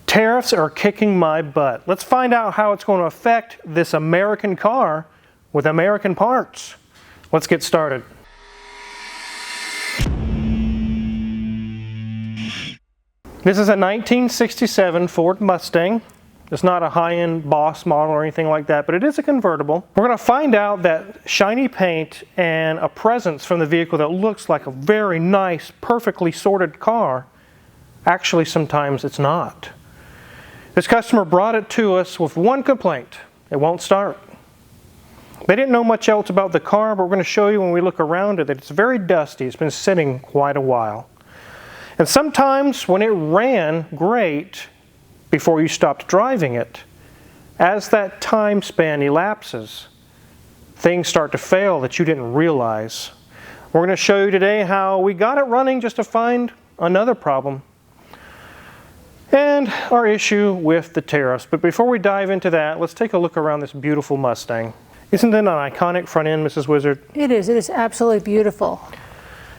Tariffs are kicking my butt. Let's find out how it's going to affect this American car with American parts. Let's get started. This is a 1967 Ford Mustang. It's not a high-end boss model or anything like that, but it is a convertible. We're going to find out that shiny paint and a presence from the vehicle that looks like a very nice, perfectly sorted car, actually sometimes it's not. This customer brought it to us with one complaint: it won't start. They didn't know much else about the car, but we're going to show you when we look around it that it's very dusty. It's been sitting quite a while. And sometimes when it ran great before you stopped driving it, as that time span elapses, things start to fail that you didn't realize. We're going to show you today how we got it running just to find another problem and our issue with the tariffs. But before we dive into that, let's take a look around this beautiful Mustang. Isn't that an iconic front end, Mrs. Wizard? It is. It is absolutely beautiful.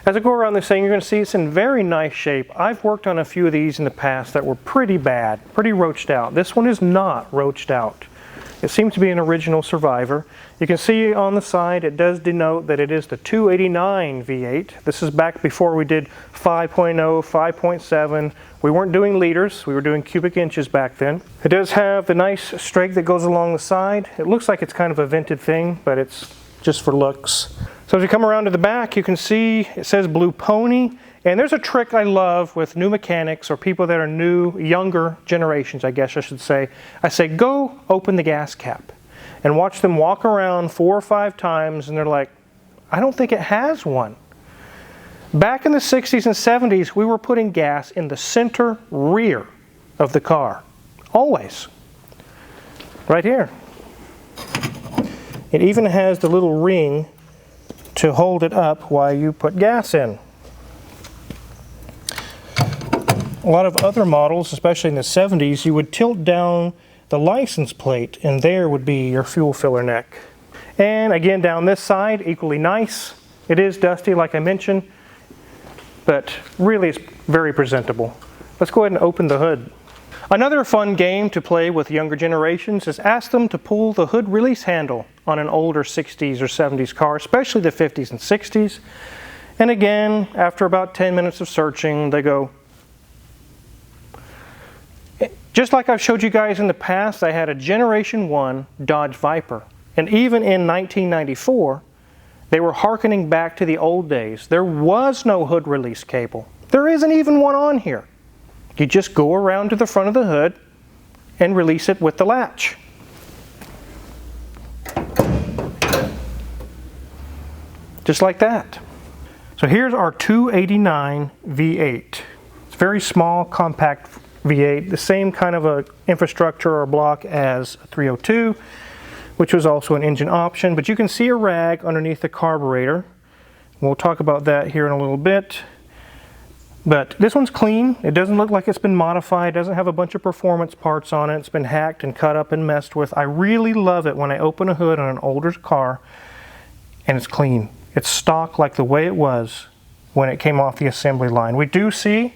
As I go around this thing, you're going to see it's in very nice shape. I've worked on a few of these in the past that were pretty bad, pretty roached out. This one is not roached out. It seems to be an original survivor. You can see on the side it does denote that it is the 289 V8. This is back before we did 5.0, 5.7. We weren't doing liters, we were doing cubic inches back then. It does have the nice strake that goes along the side. It looks like it's kind of a vented thing, but it's just for looks. So as we come around to the back, you can see it says Blue Pony. And there's a trick I love with new mechanics or people that are new, younger generations, I guess I should say. I say, go open the gas cap and watch them walk around 4 or 5 times and they're like, I don't think it has one. Back in the 60s and 70s, we were putting gas in the center rear of the car. Always. Right here. It even has the little ring to hold it up while you put gas in. A lot of other models, especially in the 70s, you would tilt down the license plate and there would be your fuel filler neck. And again, down this side, equally nice. It is dusty, like I mentioned, but really it's very presentable. Let's go ahead and open the hood. Another fun game to play with younger generations is ask them to pull the hood release handle on an older 60s or 70s car, especially the 50s and 60s. And again, after about 10 minutes of searching, they go. Just like I've showed you guys in the past, I had a Generation 1 Dodge Viper. And even in 1994, they were hearkening back to the old days. There was no hood release cable. There isn't even one on here. You just go around to the front of the hood and release it with the latch. Just like that. So here's our 289 V8. It's very small, compact V8, the same kind of a infrastructure or block as a 302, which was also an engine option, but you can see a rag underneath the carburetor. We'll talk about that here in a little bit. But this one's clean. It doesn't look like it's been modified. It doesn't have a bunch of performance parts on it. It's been hacked and cut up and messed with. I really love it when I open a hood on an older car and it's clean. It's stock like the way it was when it came off the assembly line. We do see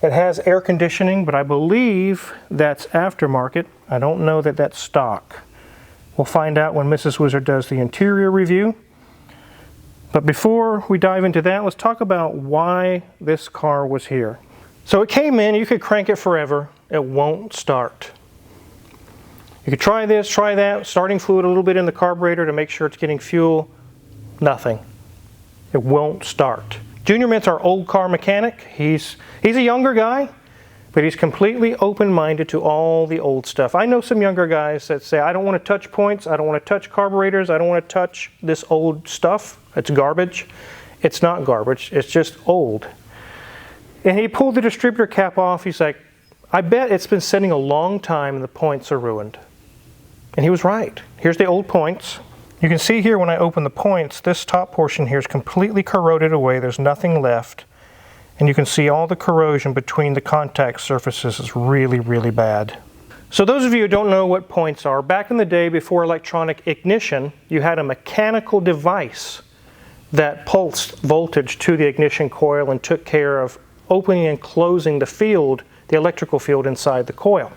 it has air conditioning, but I believe that's aftermarket. I don't know that that's stock. We'll find out when Mrs. Wizard does the interior review. But before we dive into that, let's talk about why this car was here. So it came in, you could crank it forever, it won't start. You could try this, try that, starting fluid a little bit in the carburetor to make sure it's getting fuel, nothing. It won't start. Junior Mint's our old car mechanic. He's a younger guy, but he's completely open-minded to all the old stuff. I know some younger guys that say, I don't want to touch points, I don't want to touch carburetors, I don't want to touch this old stuff. It's garbage. It's not garbage, it's just old. And he pulled the distributor cap off. He's like, I bet it's been sitting a long time and the points are ruined. And he was right. Here's the old points. You can see here when I open the points, this top portion here is completely corroded away. There's nothing left. And you can see all the corrosion between the contact surfaces is really, really bad. So those of you who don't know what points are, back in the day before electronic ignition, you had a mechanical device that pulsed voltage to the ignition coil and took care of opening and closing the field the electrical field inside the coil.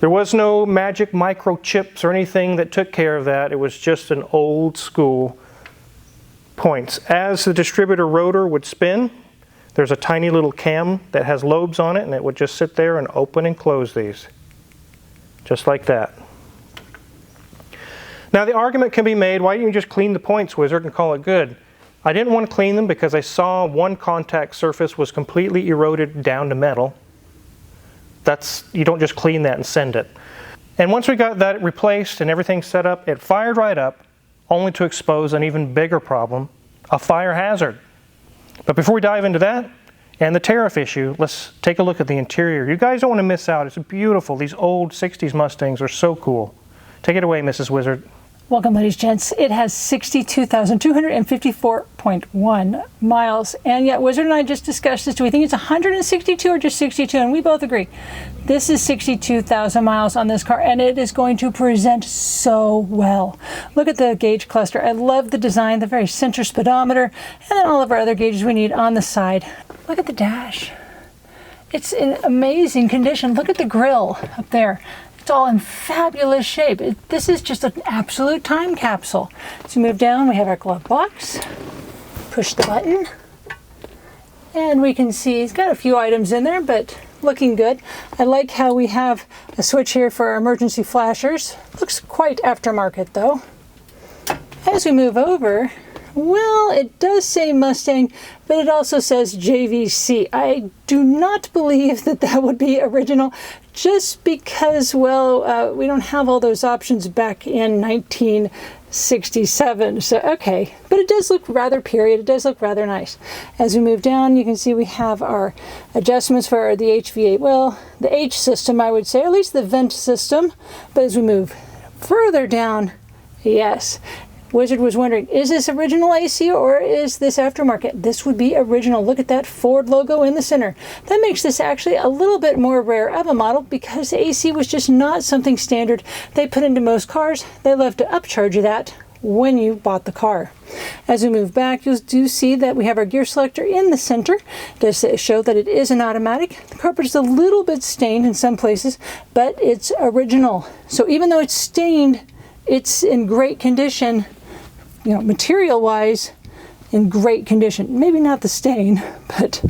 There was no magic microchips or anything that took care of that. It was just an old school points. As the distributor rotor would spin, there's a tiny little cam that has lobes on it, and it would just sit there and open and close these. Just like that. Now the argument can be made, why didn't you just clean the points, Wizard, and call it good? I didn't want to clean them because I saw one contact surface was completely eroded down to metal. You don't just clean that and send it. And once we got that replaced and everything set up, it fired right up, only to expose an even bigger problem, a fire hazard. But before we dive into that and the tariff issue, let's take a look at the interior. You guys don't want to miss out. It's beautiful. These old 60s Mustangs are so cool. Take it away, Mrs. Wizard. Welcome, ladies and gents. It has 62,254.1 miles. And yet, Wizard and I just discussed this. Do we think it's 162 or just 62? And we both agree. This is 62,000 miles on this car, and it is going to present so well. Look at the gauge cluster. I love the design, the very center speedometer, and then all of our other gauges we need on the side. Look at the dash. It's in amazing condition. Look at the grille up there. It's all in fabulous shape. This is just an absolute time capsule. So move down, we have our glove box. Push the button. And we can see it's got a few items in there, but looking good. I like how we have a switch here for our emergency flashers. Looks quite aftermarket though. As we move over, well, it does say Mustang, but it also says JVC. I do not believe that that would be original, just because, well, we don't have all those options back in 1967. So, okay, but it does look rather period. It does look rather nice. As we move down, you can see we have our adjustments for the HV8, well, the H system, I would say, or at least the vent system. But as we move further down, yes. Wizard was wondering, is this original AC or is this aftermarket? This would be original. Look at that Ford logo in the center. That makes this actually a little bit more rare of a model because the AC was just not something standard they put into most cars. They love to upcharge you that when you bought the car. As we move back, you do see that we have our gear selector in the center. It does show that it is an automatic. The carpet is a little bit stained in some places, but it's original. So even though it's stained, it's in great condition. You know, material-wise, in great condition. Maybe not the stain, but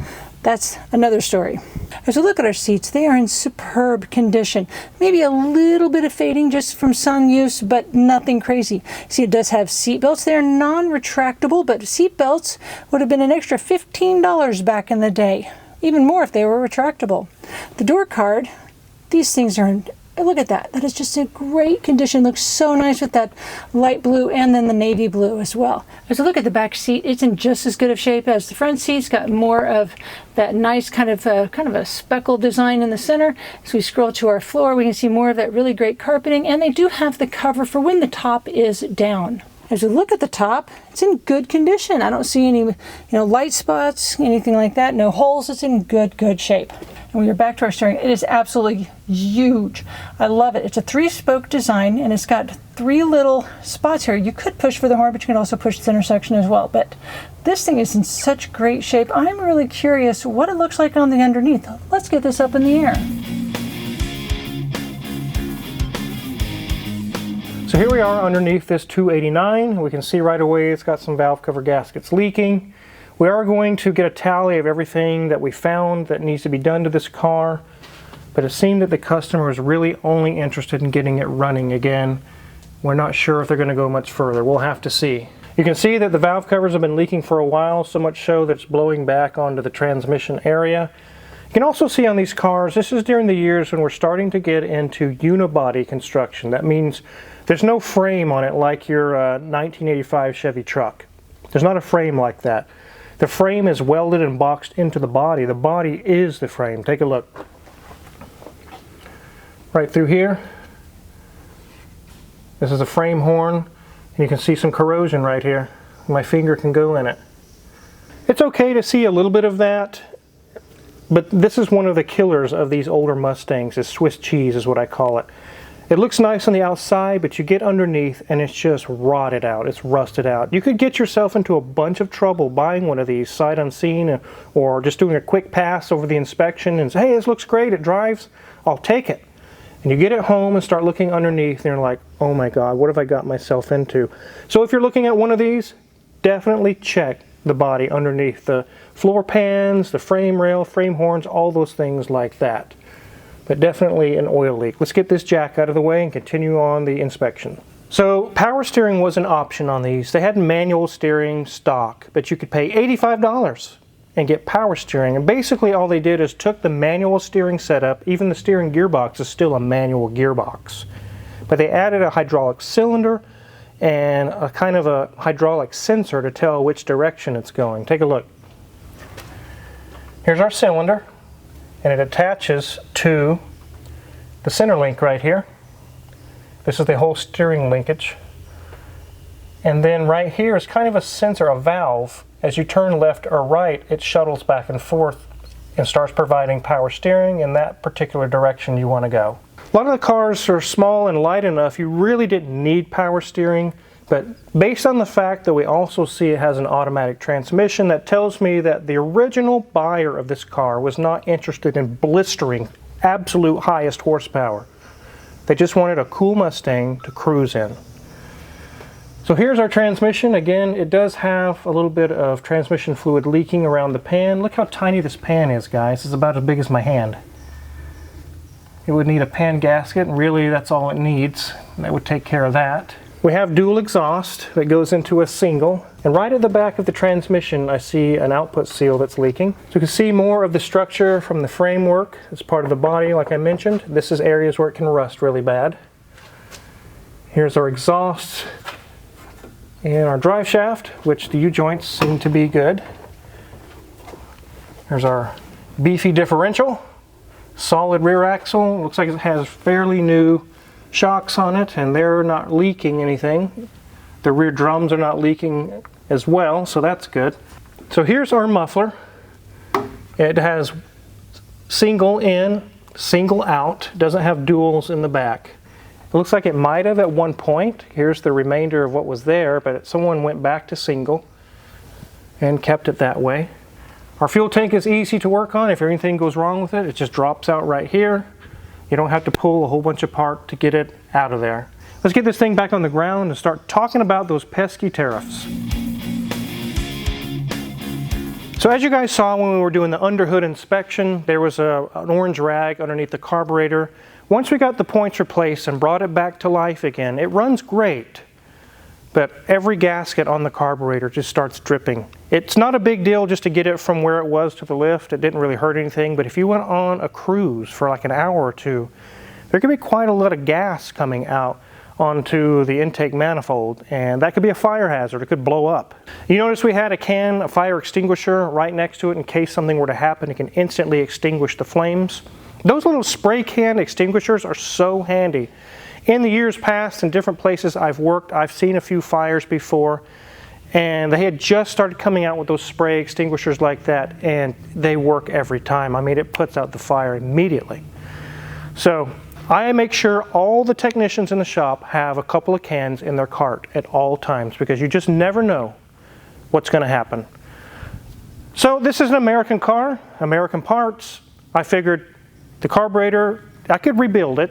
that's another story. As we look at our seats, they are in superb condition. Maybe a little bit of fading just from sun use, but nothing crazy. See, it does have seat belts. They're non-retractable, but seat belts would have been an extra $15 back in the day. Even more if they were retractable. The door card, these things are in look at that. That is just a great condition. Looks so nice with that light blue and then the navy blue as well. As we look at the back seat, it's in just as good of shape as the front seat. It's got more of that nice kind of a speckle design in the center. As we scroll to our floor, we can see more of that really great carpeting, and they do have the cover for when the top is down. As we look at the top, it's in good condition. I don't see any, light spots, anything like that. No holes. It's in good shape. And when you're back to our steering, it is absolutely huge. I love it. It's a 3-spoke design, and it's got 3 little spots here. You could push for the horn, but you can also push the center section as well. But this thing is in such great shape. I'm really curious what it looks like on the underneath. Let's get this up in the air. So here we are underneath this 289. We can see right away it's got some valve cover gaskets leaking. We are going to get a tally of everything that we found that needs to be done to this car, but it seemed that the customer is really only interested in getting it running again. We're not sure if they're going to go much further. We'll have to see. You can see that the valve covers have been leaking for a while, so much so that it's blowing back onto the transmission area. You can also see on these cars, this is during the years when we're starting to get into unibody construction. That means there's no frame on it like your 1985 Chevy truck. There's not a frame like that. The frame is welded and boxed into the body. The body is the frame. Take a look. Right through here. This is a frame horn, and you can see some corrosion right here. My finger can go in it. It's okay to see a little bit of that, but this is one of the killers of these older Mustangs. Is Swiss cheese is what I call it. It looks nice on the outside, but you get underneath and it's just rotted out. It's rusted out. You could get yourself into a bunch of trouble buying one of these sight unseen, or just doing a quick pass over the inspection and say, hey, this looks great, it drives, I'll take it. And you get it home and start looking underneath and you're like, oh my God, what have I got myself into? So if you're looking at one of these, definitely check the body underneath, the floor pans, the frame rail, frame horns, all those things like that. But definitely an oil leak. Let's get this jack out of the way and continue on the inspection. So power steering was an option on these. They had manual steering stock, but you could pay $85 and get power steering. And basically all they did is took the manual steering setup, even the steering gearbox is still a manual gearbox, but they added a hydraulic cylinder and a kind of a hydraulic sensor to tell which direction it's going. Take a look. Here's our cylinder, and it attaches to the center link right here. This is the whole steering linkage. And then right here is kind of a sensor, a valve. As you turn left or right, it shuttles back and forth and starts providing power steering in that particular direction you want to go. A lot of the cars are small and light enough you really didn't need power steering, but based on the fact that we also see it has an automatic transmission, that tells me that the original buyer of this car was not interested in blistering absolute highest horsepower. They just wanted a cool Mustang to cruise in. So here's our transmission. Again, it does have a little bit of transmission fluid leaking around the pan. Look how tiny this pan is, guys. It's about as big as my hand. It would need a pan gasket, and really that's all it needs. That would take care of that. We have dual exhaust that goes into a single, and right at the back of the transmission I see an output seal that's leaking. So you can see more of the structure from the framework as part of the body like I mentioned. This is areas where it can rust really bad. Here's our exhaust and our drive shaft, which the U-joints seem to be good. There's our beefy differential, solid rear axle. Looks like it has fairly new shocks on it, and they're not leaking anything. The rear drums are not leaking as well, so that's good. So here's our muffler. It has single in, single out, doesn't have duals in the back. It looks like it might have at one point. Here's the remainder of what was there, but someone went back to single and kept it that way. Our fuel tank is easy to work on. If anything goes wrong with it, it just drops out right here. You don't have to pull a whole bunch apart to get it out of there. Let's get this thing back on the ground and start talking about those pesky tariffs. So as you guys saw when we were doing the underhood inspection, there was an orange rag underneath the carburetor. Once we got the points replaced and brought it back to life again, it runs great. But every gasket on the carburetor just starts dripping. It's not a big deal just to get it from where it was to the lift. It didn't really hurt anything, but if you went on a cruise for like an hour or two, there could be quite a lot of gas coming out onto the intake manifold, and that could be a fire hazard. It could blow up. You notice we had a fire extinguisher right next to it in case something were to happen. It can instantly extinguish the flames. Those little spray can extinguishers are so handy. In the years past, in different places I've worked, I've seen a few fires before, and they had just started coming out with those spray extinguishers like that, and they work every time. I mean, it puts out the fire immediately. So I make sure all the technicians in the shop have a couple of cans in their cart at all times, because you just never know what's going to happen. So this is an American car, American parts. I figured the carburetor, I could rebuild it,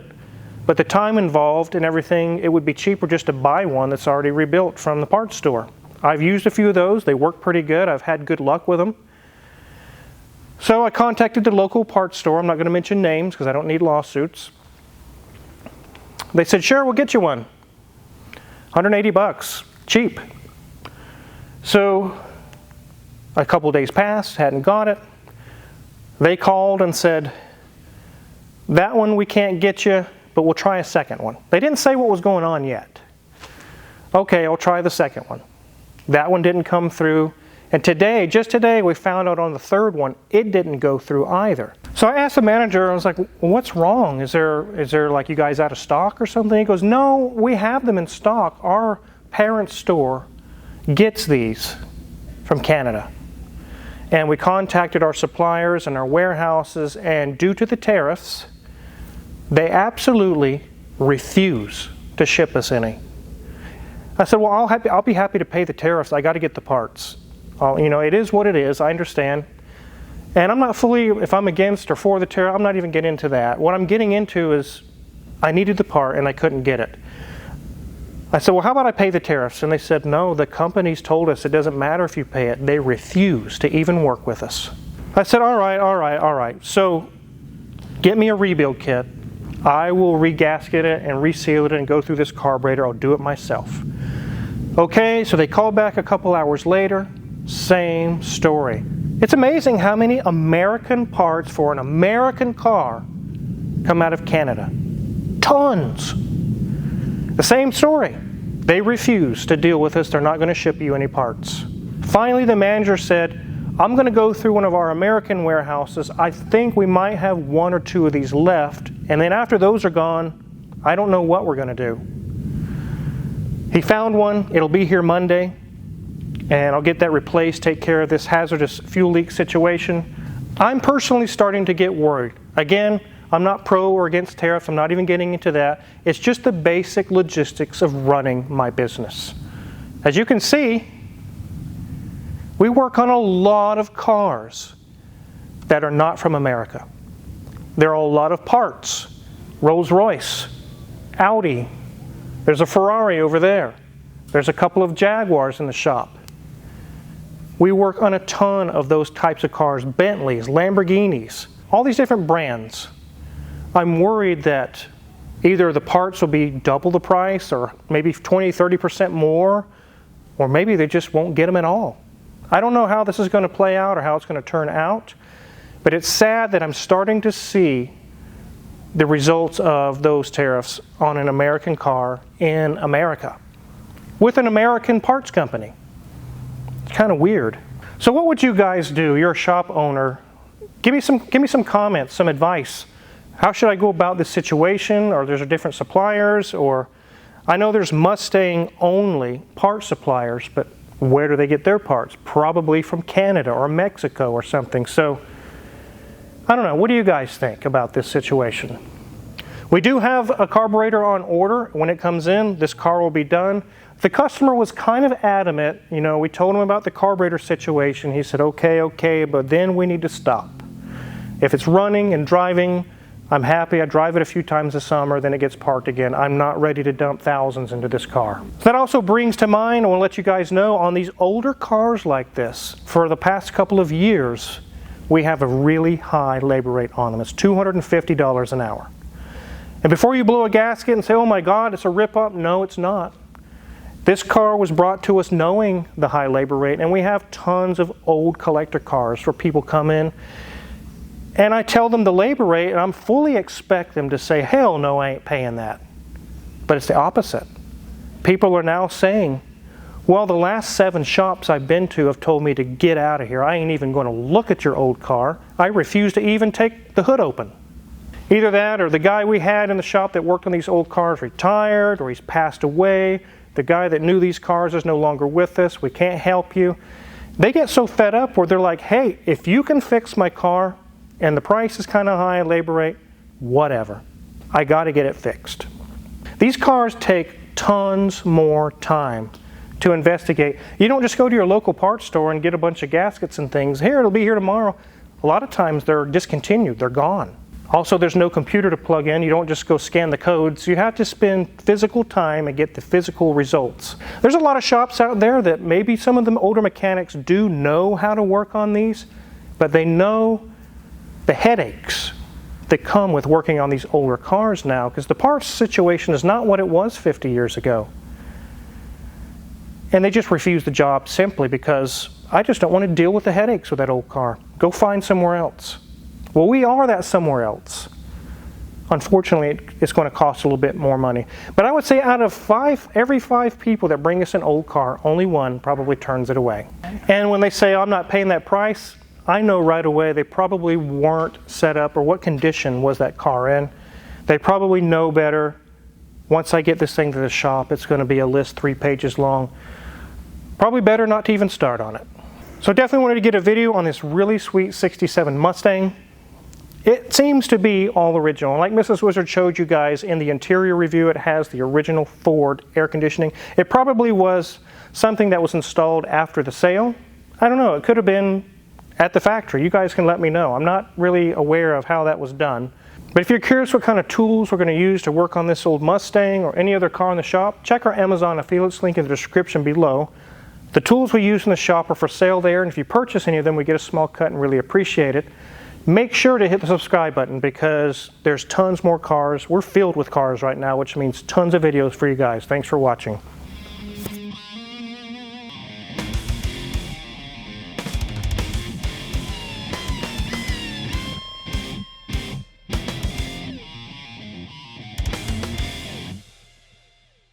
but the time involved and everything, it would be cheaper just to buy one that's already rebuilt from the parts store. I've used a few of those. They work pretty good. I've had good luck with them. So I contacted the local parts store. I'm not going to mention names because I don't need lawsuits. They said, sure, we'll get you one. 180 bucks, cheap. So a couple days passed, hadn't got it. They called and said, that one we can't get you, but we'll try a second one. They didn't say what was going on yet. Okay, I'll try the second one. That one didn't come through. And today, just today, we found out on the third one, it didn't go through either. So I asked the manager, I was like, well, what's wrong? Is there like you guys out of stock or something? He goes, no, we have them in stock. Our parent store gets these from Canada. And we contacted our suppliers and our warehouses, and due to the tariffs, they absolutely refuse to ship us any. I said, well, I'll be happy to pay the tariffs. I got to get the parts. You know, it is what it is. I understand. And I'm not fully, if I'm against or for the tariff, I'm not even getting into that. What I'm getting into is I needed the part and I couldn't get it. I said, well, how about I pay the tariffs? And they said, no, the companies told us it doesn't matter if you pay it. They refuse to even work with us. I said, all right. So get me a rebuild kit. I will regasket it and reseal it and go through this carburetor. I'll do it myself. Okay, so they called back a couple hours later. Same story. It's amazing how many American parts for an American car come out of Canada. Tons. The same story. They refuse to deal with us. They're not going to ship you any parts. Finally, the manager said, I'm going to go through one of our American warehouses. I think we might have 1 or 2 of these left. And then after those are gone, I don't know what we're going to do. He found one. It'll be here Monday. And I'll get that replaced, take care of this hazardous fuel leak situation. I'm personally starting to get worried. Again, I'm not pro or against tariffs. I'm not even getting into that. It's just the basic logistics of running my business. As you can see, we work on a lot of cars that are not from America. There are a lot of parts. Rolls-Royce, Audi. There's a Ferrari over there. There's a couple of Jaguars in the shop. We work on a ton of those types of cars, Bentleys, Lamborghinis, all these different brands. I'm worried that either the parts will be double the price or maybe 20, 30% more, or maybe they just won't get them at all. I don't know how this is going to play out or how it's going to turn out, but it's sad that I'm starting to see the results of those tariffs on an American car in America with an American parts company. It's kind of weird. So what would you guys do? You're a shop owner. Give me some comments, some advice. How should I go about this situation? Or there's different suppliers, or I know there's Mustang only part suppliers, but where do they get their parts? Probably from Canada or Mexico or something. So I don't know. What do you guys think about this situation? We do have a carburetor on order. When it comes in, this car will be done. The customer was kind of adamant. You know, we told him about the carburetor situation. He said, okay, but then we need to stop. If it's running and driving, I'm happy. I drive it a few times this summer, then it gets parked again. I'm not ready to dump thousands into this car. That also brings to mind, I want to let you guys know, on these older cars like this, for the past couple of years, we have a really high labor rate on them. It's $250 an hour. And before you blow a gasket and say, oh my God, it's a rip-off, no, it's not. This car was brought to us knowing the high labor rate, and we have tons of old collector cars where people come in, and I tell them the labor rate, and I fully expect them to say, hell no, I ain't paying that. But it's the opposite. People are now saying, well, the last 7 shops I've been to have told me to get out of here. I ain't even going to look at your old car. I refuse to even take the hood open. Either that, or the guy we had in the shop that worked on these old cars retired, or he's passed away. The guy that knew these cars is no longer with us. We can't help you. They get so fed up where they're like, hey, if you can fix my car and the price is kind of high, labor rate, whatever. I got to get it fixed. These cars take tons more time to investigate. You don't just go to your local parts store and get a bunch of gaskets and things. Here, it'll be here tomorrow. A lot of times they're discontinued. They're gone. Also, there's no computer to plug in. You don't just go scan the codes. You have to spend physical time and get the physical results. There's a lot of shops out there that maybe some of the older mechanics do know how to work on these, but they know the headaches that come with working on these older cars now, because the parts situation is not what it was 50 years ago. And they just refuse the job simply because I just don't want to deal with the headaches with that old car. Go find somewhere else. Well, we are that somewhere else. Unfortunately, it's going to cost a little bit more money. But I would say out of every 5 people that bring us an old car, only 1 probably turns it away. And when they say, I'm not paying that price, I know right away they probably weren't set up, or what condition was that car in. They probably know better. Once I get this thing to the shop, it's going to be a list 3 pages long. Probably better not to even start on it. So definitely wanted to get a video on this really sweet 67 Mustang. It seems to be all original. Like Mrs. Wizard showed you guys in the interior review, it has the original Ford air conditioning. It probably was something that was installed after the sale. I don't know, it could have been at the factory. You guys can let me know. I'm not really aware of how that was done. But if you're curious what kind of tools we're going to use to work on this old Mustang or any other car in the shop, check our Amazon affiliates link in the description below. The tools we use in the shop are for sale there, and if you purchase any of them, we get a small cut and really appreciate it. Make sure to hit the subscribe button because there's tons more cars. We're filled with cars right now, which means tons of videos for you guys. Thanks for watching.